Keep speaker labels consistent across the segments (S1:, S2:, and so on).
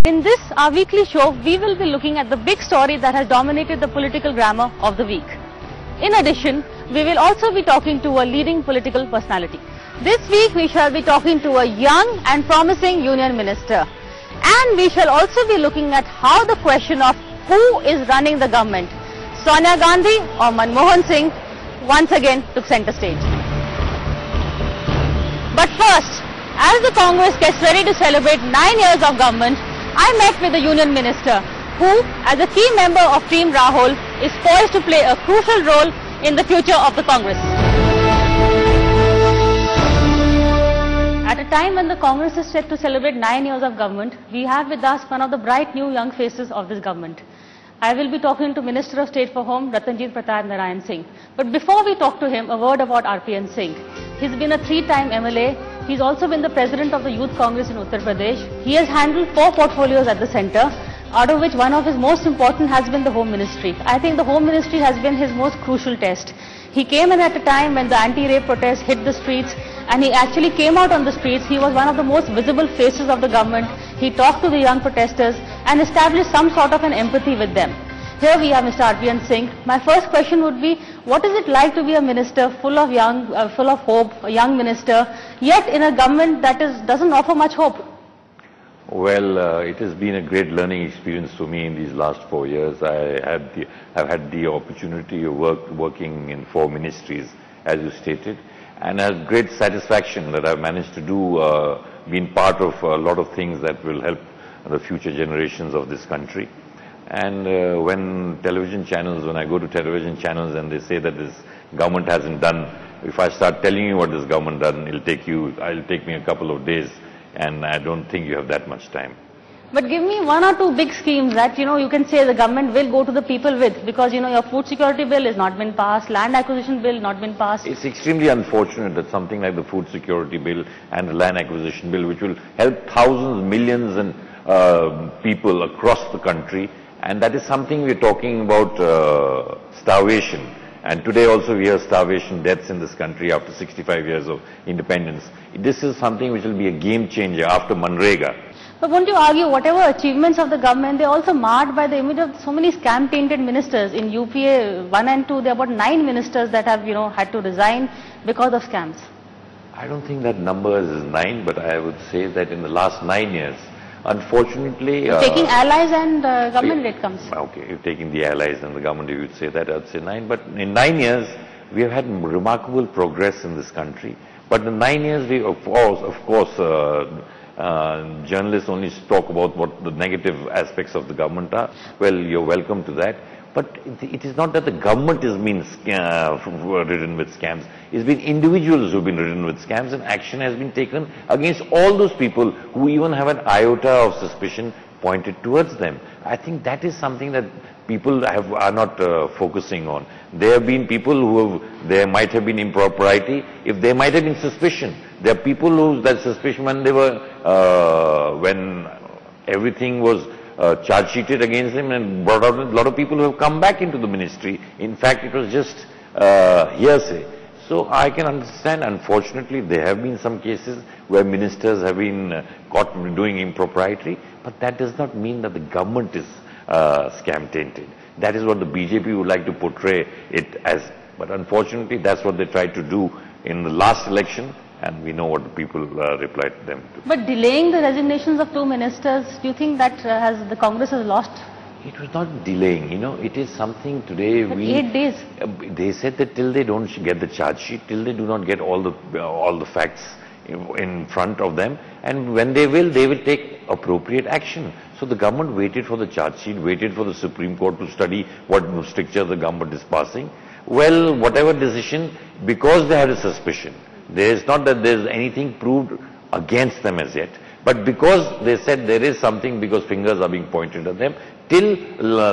S1: In this, our weekly show, we will be looking at the big story that has dominated the political grammar of the week. In addition, we will also be talking to a leading political personality. This week, we shall be talking to a young and promising union minister. And we shall also be looking at how the question of who is running the government, Sonia Gandhi or manmohan Singh, once again took center stage. But first, as the Congress gets ready to celebrate 9 years of government, I met with the union minister who, as a key member of Team Rahul, is poised to play a crucial role in the future of the Congress. At a time when the Congress is set to celebrate 9 years of government, we have with us one of the bright new young faces of this government. I will be talking to Minister of State for Home, Ratanjit, Pratap, Narain Singh. But before we talk to him, a word about Rpn Singh. He's been a 3-time MLA. He's also been the president of the Youth Congress in Uttar Pradesh. He has handled 4 portfolios at the centre, out of which one of his most important has been the Home Ministry. I think the Home Ministry has been his most crucial test. He came in at a time when the anti-rape protests hit the streets, and he actually came out on the streets. He was one of the most visible faces of the government. He talked to the young protesters and established some sort of an empathy with them. Here we have Mr. Rpn Singh. My first question would be, what is it like to be a minister full of hope, a young minister, yet in a government that doesn't offer much hope?
S2: Well, it has been a great learning experience for me in these last 4 years. I've had the opportunity of working in 4 ministries, as you stated, and I have great satisfaction that I've managed to do, being part of a lot of things that will help the future generations of this country. And when I go to television channels and they say that this government hasn't done, if I start telling you what this government done, it'll take me a couple of days, and I don't think you have that much time.
S1: But give me 1 or 2 big schemes that, you can say the government will go to the people with, because, your food security bill has not been passed, land acquisition bill not been passed.
S2: It's extremely unfortunate that something like the food security bill and the land acquisition bill, which will help thousands, millions and people across the country, and that is something we're talking about, starvation. And today also we have starvation deaths in this country after 65 years of independence. This is something which will be a game changer after Manrega.
S1: But won't you argue whatever achievements of the government, they're also marred by the image of so many scam-tainted ministers. In UPA 1 and 2, there are about 9 ministers that have, had to resign because of scams.
S2: I don't think that number is 9, but I would say that in the last 9 years, unfortunately...
S1: taking allies and government, it comes.
S2: Okay, if taking the allies and the government, you would say that, I'd say 9. But in 9 years, we have had remarkable progress in this country. But in 9 years, we, of course, journalists only talk about what the negative aspects of the government are. Well, you're welcome to that. But it is not that the government has been ridden with scams. It's been individuals who have been ridden with scams, and action has been taken against all those people who even have an iota of suspicion pointed towards them. I think that is something that people are not focusing on. There have been people there might have been impropriety, if there might have been suspicion. There are people who, that suspicion when when everything was charge-sheeted against him and brought out a lot of people who have come back into the ministry. In fact, it was just hearsay. So I can understand, unfortunately, there have been some cases where ministers have been caught doing impropriety, but that does not mean that the government is scam-tainted. That is what the BJP would like to portray it as. But unfortunately, that's what they tried to do in the last election, and we know what the people replied to them.
S1: But delaying the resignations of 2 ministers, do you think that the Congress has lost?
S2: It was not delaying, it is something today.
S1: But 8 days.
S2: They said that till they don't get the charge sheet, till they do not get all the facts in front of them, and when they will take appropriate action. So the government waited for the charge sheet, waited for the Supreme Court to study what stricture the government is passing. Well, whatever decision, because they had a suspicion, there is not that there is anything proved against them as yet, but because they said there is something, because fingers are being pointed at them, till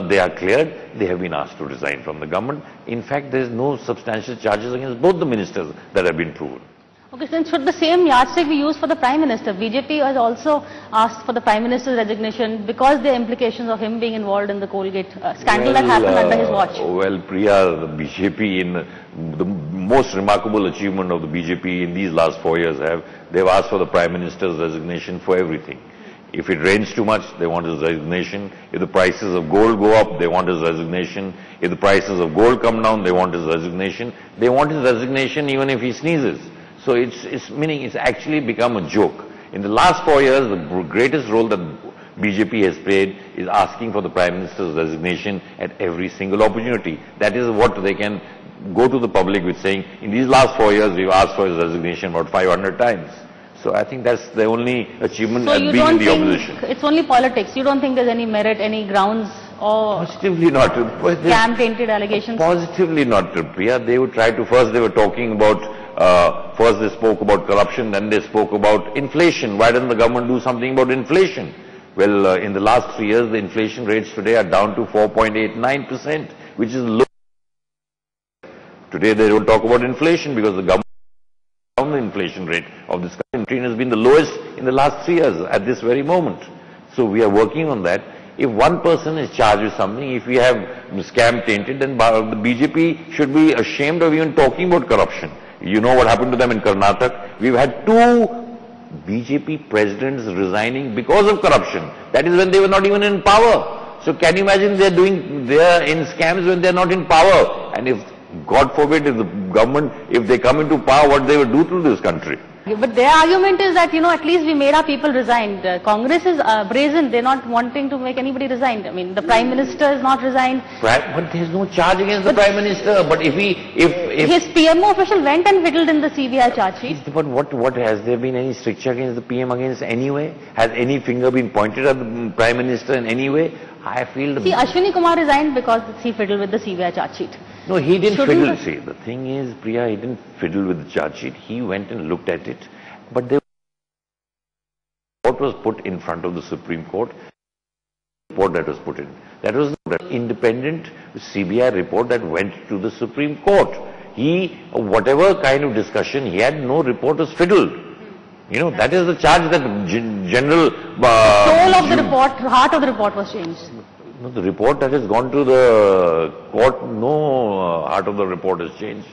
S2: they are cleared, they have been asked to resign from the government. In fact, there is no substantial charges against both the ministers that have been proven.
S1: Okay, then should the same yardstick be used for the Prime Minister? BJP has also asked for the Prime Minister's resignation because there are implications of him being involved in the Colgate scandal that happened under his watch.
S2: Well, Priya, the BJP, in the most remarkable achievement of the BJP in these last 4 years, they've asked for the Prime Minister's resignation for everything. If it rains too much, they want his resignation. If the prices of gold go up, they want his resignation. If the prices of gold come down, they want his resignation. They want his resignation even if he sneezes. So it's actually become a joke. In the last 4 years, the greatest role that BJP has played is asking for the Prime Minister's resignation at every single opportunity. That is what they can go to the public with, saying, in these last 4 years, we've asked for his resignation about 500 times. So I think that's the only achievement as being in the opposition.
S1: It's only politics. You don't think there's any merit, any grounds or
S2: positively not.
S1: Scam-tainted allegations?
S2: Positively not, Priya. They would try to, first they were talking about, first they spoke about corruption, then they spoke about inflation. Why doesn't the government do something about inflation? Well, in the last 3 years, the inflation rates today are down to 4.89%, which is low. Today they don't talk about inflation because the government the inflation rate of this country has been the lowest in the last 3 years at this very moment. So we are working on that. If one person is charged with something, if we have scam tainted, then the BJP should be ashamed of even talking about corruption. You know what happened to them in Karnataka? We've had 2 BJP presidents resigning because of corruption. That is when they were not even in power. So can you imagine they're in scams when they're not in power? And if, God forbid, if the government, if they come into power, what they will do to this country?
S1: But their argument is that, at least we made our people resign. Congress is brazen. They're not wanting to make anybody resign. I mean, the Prime Minister is not resigned.
S2: But there's no charge against the Prime Minister. But if
S1: his PMO official went and fiddled in the CBI charge sheet.
S2: But what has there been any stricture against the PM against any way? Has any finger been pointed at the Prime Minister in any way? I feel
S1: See, Ashwini Kumar resigned because he fiddled with the CBI charge sheet.
S2: No, he didn't fiddle. See, the thing is, Priya, he didn't fiddle with the charge sheet. He went and looked at it. But what was put in front of the Supreme Court, the report that was put in. That was the independent CBI report that went to the Supreme Court. Whatever kind of discussion he had, no report was fiddled. That is the charge that general...
S1: the soul of the report, heart of the report was changed.
S2: No, the report that has gone to the court, no heart of the report has changed.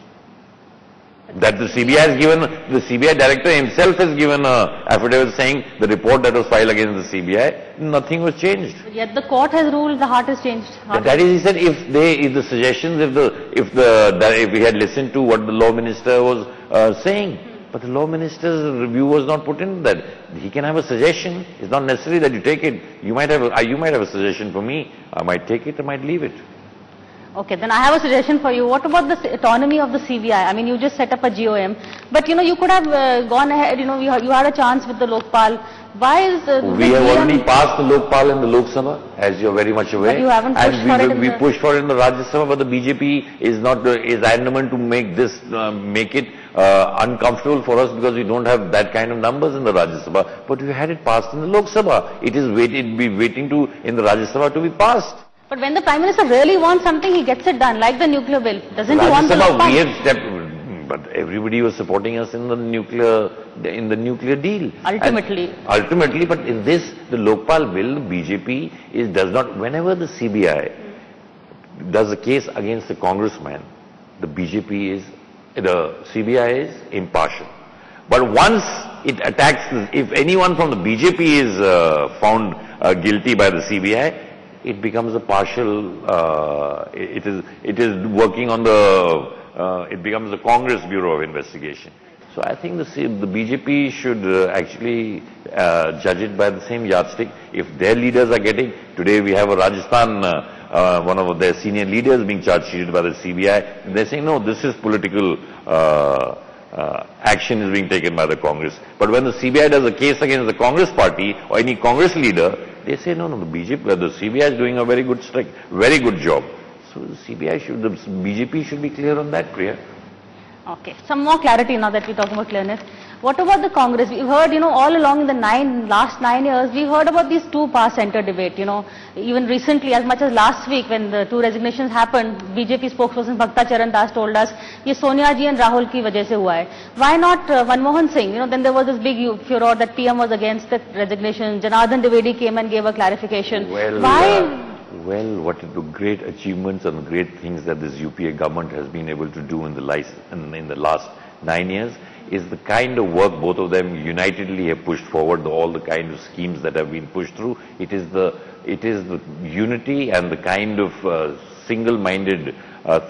S2: That the CBI has given, the CBI director himself has given an affidavit saying the report that was filed against the CBI, nothing was changed.
S1: But yet the court has ruled the heart has changed.
S2: That is, he said, if the suggestions, if we had listened to what the law minister was saying. But the law minister's review was not put in that. He can have a suggestion. It's not necessary that you take it. You might have a suggestion for me. I might take it, I might leave it.
S1: Okay, then I have a suggestion for you. What about the autonomy of the CBI? I mean, you just set up a GOM, but you could have gone ahead. You had a chance with the Lokpal. Why is
S2: we have already passed the Lokpal in the Lok Sabha, as you're very much aware.
S1: But you haven't pushed for it.
S2: We pushed for it in the Rajya Sabha, but the BJP is adamant to make it uncomfortable for us because we don't have that kind of numbers in the Rajya Sabha. But we had it passed in the Lok Sabha. It is waiting in the Rajya Sabha to be passed.
S1: But when the Prime Minister really wants something, he gets it done, like the nuclear bill. Doesn't he want the Lokpal?
S2: But everybody was supporting us in the nuclear deal.
S1: Ultimately,
S2: but in this, the Lokpal bill, the BJP does not. Whenever the CBI does a case against a congressman, the CBI is impartial. But once it attacks, if anyone from the BJP is found guilty by the CBI, it becomes a partial. It is working on the. It becomes the Congress Bureau of Investigation. So I think the BJP should actually judge it by the same yardstick. If their leaders are getting, today we have a Rajasthan, one of their senior leaders being charge sheeted by the CBI, and they're saying, no, this is political action is being taken by the Congress. But when the CBI does a case against the Congress party or any Congress leader, they say, no, the CBI is doing a very good job. So the BJP should be clear on that, Priya.
S1: Okay, some more clarity now that we're talking about clearness. What about the Congress? We've heard, all along in the last 9 years, we've heard about these two power center debate, even recently, as much as last week when the two resignations happened, BJP spokesperson Bhakta Charan Das told us, ye Sonia ji and Rahul ki wajah se hua hai. Why not Manmohan Singh? Then there was this big furor that PM was against the resignation. Janardhan Dwivedi came and gave a clarification.
S2: Well, what are the great achievements and great things that this UPA government has been able to do in the last 9 years is the kind of work both of them unitedly have pushed forward, all the kind of schemes that have been pushed through. It is the unity and the kind of single-minded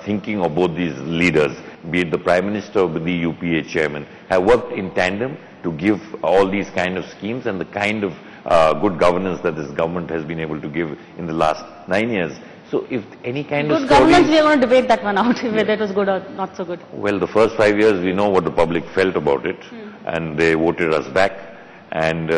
S2: thinking of both these leaders, be it the Prime Minister or the UPA chairman, have worked in tandem to give all these kind of schemes and the kind of good governance that this government has been able to give in the last 9 years. So if any kind of
S1: good governance, we are going to debate that one out, whether it was good or not so good.
S2: Well, the first 5 years, we know what the public felt about it, and they voted us back. And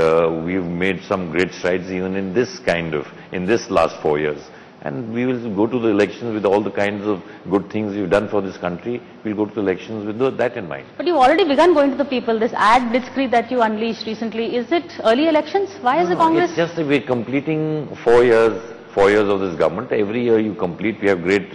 S2: we've made some great strides even in this last 4 years. And we will go to the elections with all the kinds of good things we've done for this country. We'll go to the elections with that in mind.
S1: But you've already begun going to the people. This ad blitzkrieg that you unleashed recently, is it early elections? Why is the Congress?
S2: It's just that we're completing 4 years of this government. Every year you complete, we have great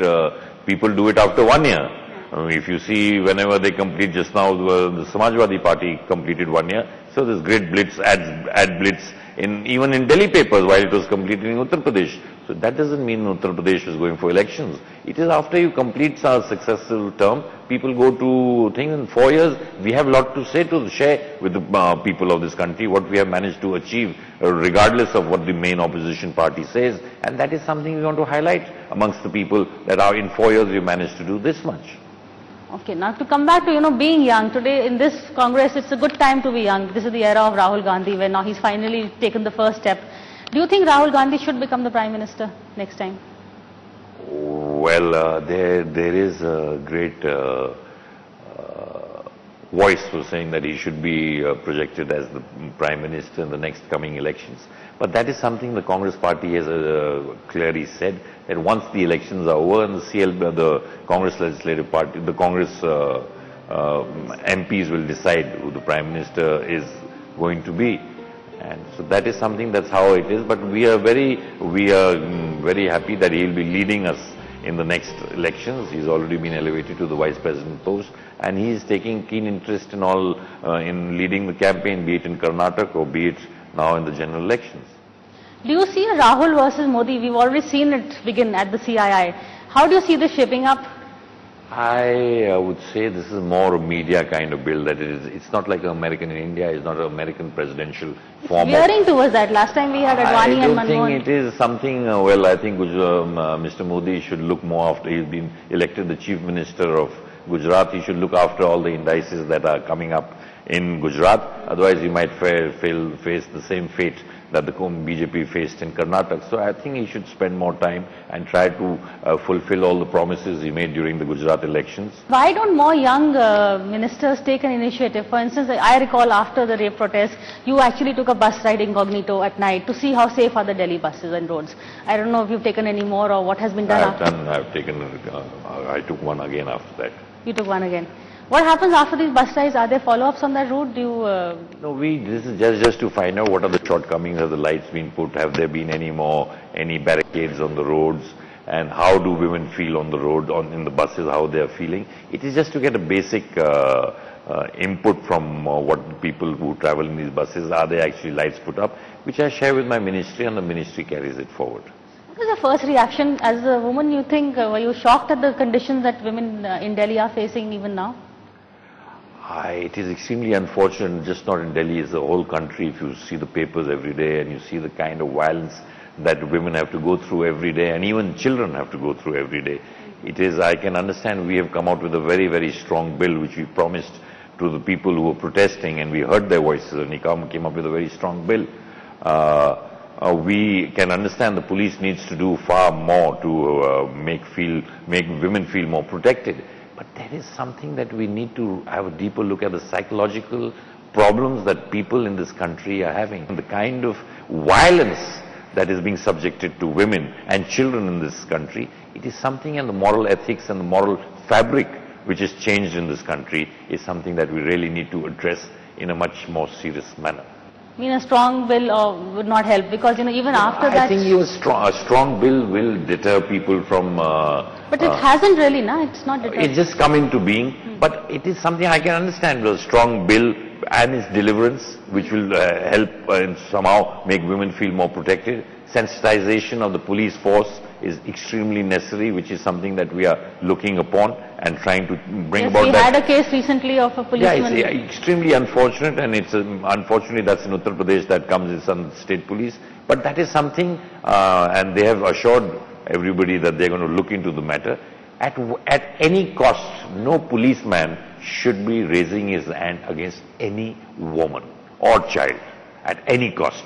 S2: people do it after 1 year. If you see, whenever they complete, just now the Samajwadi Party completed 1 year. So there's great blitz, ad blitz, even in Delhi papers while it was completed in Uttar Pradesh. So that doesn't mean Uttar Pradesh is going for elections. It is after you complete a successful term, people go to things. In 4 years, we have a lot to share with the people of this country, what we have managed to achieve, regardless of what the main opposition party says. And that is something we want to highlight amongst the people, that in 4 years we managed to do this much.
S1: Okay, now to come back to, being young, today in this Congress, it's a good time to be young. This is the era of Rahul Gandhi, where now he's finally taken the first step. Do you think Rahul Gandhi should become the Prime Minister next time?
S2: Well, there is a great voice for saying that he should be projected as the Prime Minister in the next coming elections. But that is something the Congress party has clearly said, that once the elections are over and the Congress Legislative Party, the Congress MPs will decide who the Prime Minister is going to be. And so that is something, that's how it is. But we are very happy that he will be leading us in the next elections. He's already been elevated to the Vice President post, and he is taking keen interest in in leading the campaign, be it in Karnataka or be it now in the general elections.
S1: Do you see a Rahul versus Modi? We've already seen it begin at the CII. How do you see this shaping up?
S2: I would say this is more a media kind of bill. That it's not like American in India. It's not an American presidential form.
S1: Veering towards that. Last time we had Advani and Manmohan.
S2: I don't think it is something. I think Mr. Modi should look more after. He's been elected the Chief Minister of Gujarat. He should look after all the indices that are coming up in Gujarat. Otherwise, he might face the same fate that the BJP faced in Karnataka. So I think he should spend more time and try to fulfill all the promises he made during the Gujarat elections.
S1: Why don't more young ministers take an initiative? For instance, I recall after the rape protest, you actually took a bus ride incognito at night to see how safe are the Delhi buses and roads. I don't know if you've taken any more or what has been done
S2: I took one again after that.
S1: You took one again. What happens after these bus rides? Are there follow-ups on that route?
S2: No, this is just to find out what are the shortcomings. Have the lights been put? Have there been any barricades on the roads? And how do women feel on the road, in the buses, how they are feeling? It is just to get a basic input from what people who travel in these buses. Are there actually lights put up? Which I share with my ministry, and the ministry carries it forward.
S1: What was the first reaction as a woman? You think, were you shocked at the conditions that women in Delhi are facing even now?
S2: It is extremely unfortunate, just not in Delhi, it's the whole country. If you see the papers every day and you see the kind of violence that women have to go through every day, and even children have to go through every day. I can understand we have come out with a very, very strong bill which we promised to the people who were protesting, and we heard their voices, and he came up with a very strong bill. We can understand the police needs to do far more to make women feel more protected. But there is something that we need to have a deeper look at, the psychological problems that people in this country are having. The kind of violence that is being subjected to women and children in this country, it is something, and the moral ethics and the moral fabric which is changed in this country is something that we really need to address in a much more serious manner.
S1: I mean, a strong bill would not help, because even after that...
S2: I think a strong bill will deter people from...
S1: but it hasn't really, it's not deterred.
S2: It's just come into being, but it is something I can understand. A strong bill and its deliverance, which will help and somehow make women feel more protected. Sensitization of the police force is extremely necessary, which is something that we are looking upon and trying to bring
S1: Yes,
S2: about
S1: we
S2: that.
S1: had a case recently of a policeman.
S2: Yeah, it's extremely unfortunate, and it's unfortunately that's in Uttar Pradesh, that comes in some state police. But that is something, and they have assured everybody that they're going to look into the matter. At any cost, no policeman should be raising his hand against any woman or child at any cost.